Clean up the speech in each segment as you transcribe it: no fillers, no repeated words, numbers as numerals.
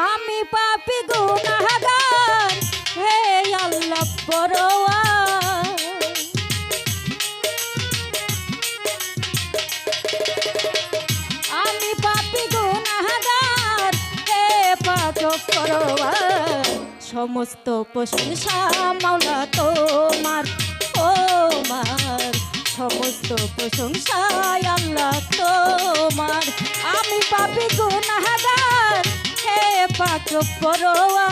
আমি পাপী গুনাহগার হে আল্লাহ পরোয়া আমি পাপী গুনাহগার হে পাক পরোয়া সমস্ত প্রশংসা মাওলা তোমার ও মার সমস্ত প্রশংসা আল্লাহ তোমার আমি পাপী গুনাহগার হে পাক পরোয়া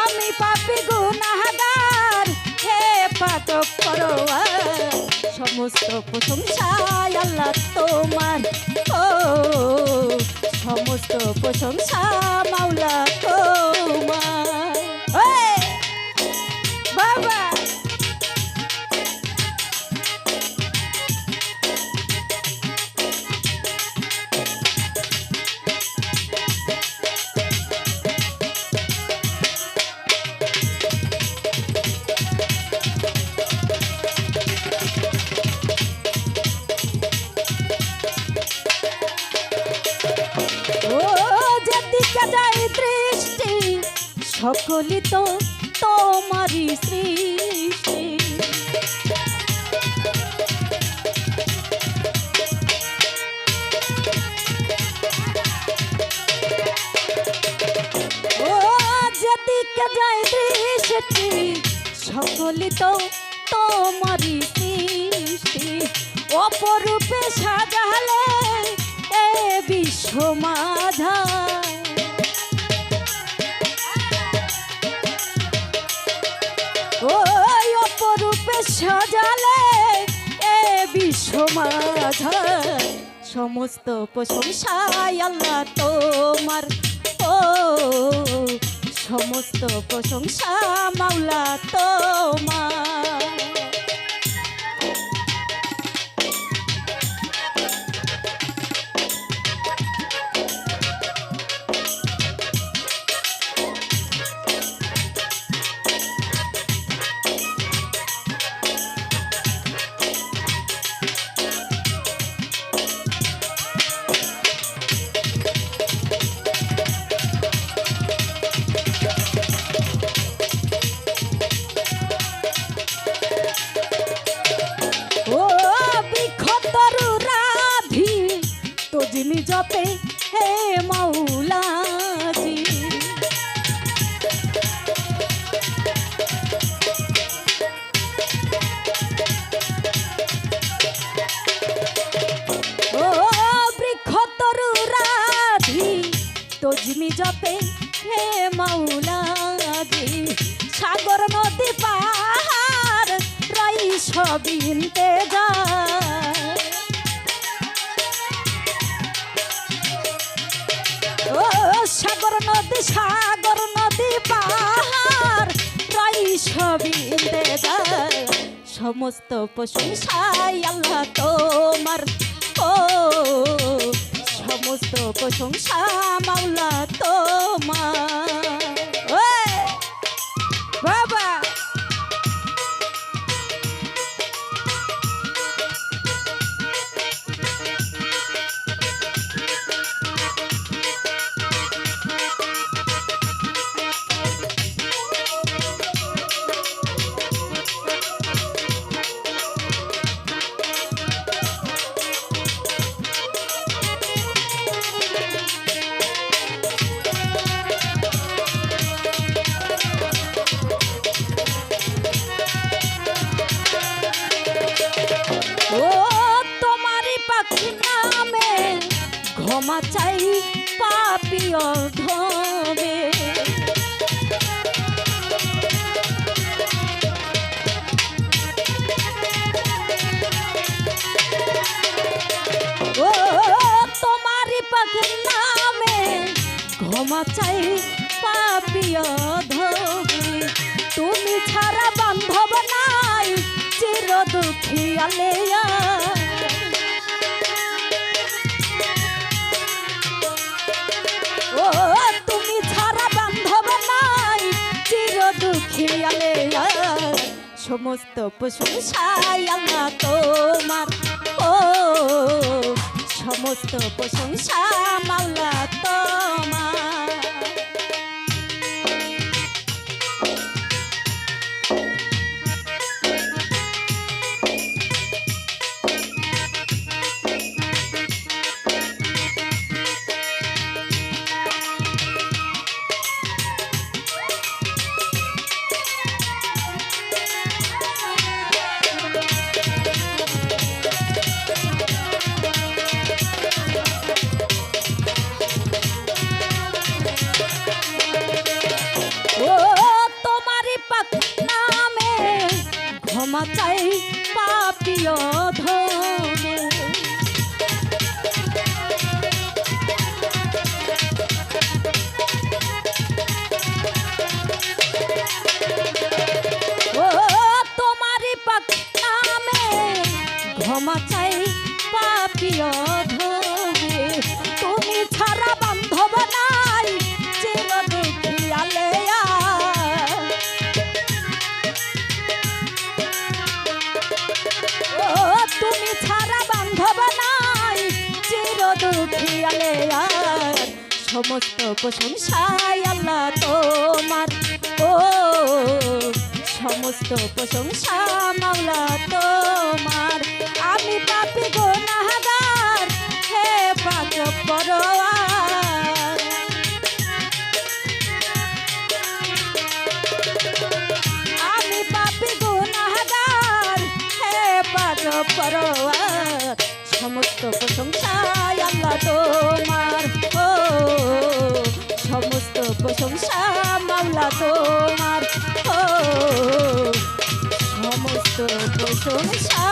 আমি পাপী গুনাহগার হে পাক পরোয়া সমস্ত প্রশংসা আল্লাহ তোমার ও সমস্ত প্রশংসা মাওলা তোমার বাবা সকলি তো তোমারই সৃষ্টি ও যেদিকে যায় দৃষ্টি সকলি তো তোমারই সৃষ্টি অপরূপে সাজালে এ বিশ্ব মাঝা ওই অপরূপে সাজালে এ বিশ্ব মাঝা সমস্ত প্রশংসা আল্লাহ তোমার ও সমস্ত প্রশংসা মাওলা তোমার जिमी जपे हे मौला जी ओ बृक्ष तरु राधी तो जिमी जपे हे मौला जी सागर नदी पाहाड़ रई सबिनते যায় সাগর নদী পাহাড় রাই সবই যায় সমস্ত প্রশংসা আল্লাহ তোমার ও সমস্ত প্রশংসা মাওলা তোমার বাবা ক্ষমা চাই পাপী অধমে ও তোমারই পাখির নামে ক্ষমা চাই পাপী অধমে তুমি ছাড়া বান্ধব নাই চির দুঃখী আলেয়া তুমি ছাড়া বান্ধব নাই চির দুঃখী আলেয়া সমস্ত প্রশংসা আল্লাহ তোমার ও সমস্ত প্রশংসা মাওলা তোমার। ও তোমারই পাক নামে ক্ষমা চাই পাপিয় ধনে। ও তোমারই পাক নামে ক্ষমা চাই পাপিয় ধনে। তুমি ছাড়া বান্ধব নাই চির দেখিয়ালে তুমি ছাড়া বান্ধব নাই চির দুঃখিয়ালে আর। সমস্ত প্রশংসায় আল্লাহ তোমার। ও সমস্ত প্রশংসা মাওলা তোমার। আমি পাপী গুনাহগার হে পাক পরওয়ার। আমি পাপী গুনাহগার হে পাক পরওয়ার। সমস্ত প্রশংসা আল্লাহ তোমার। ও সমস্ত প্রশংসা মাওলা তোমার। ও সমস্ত প্রশংসা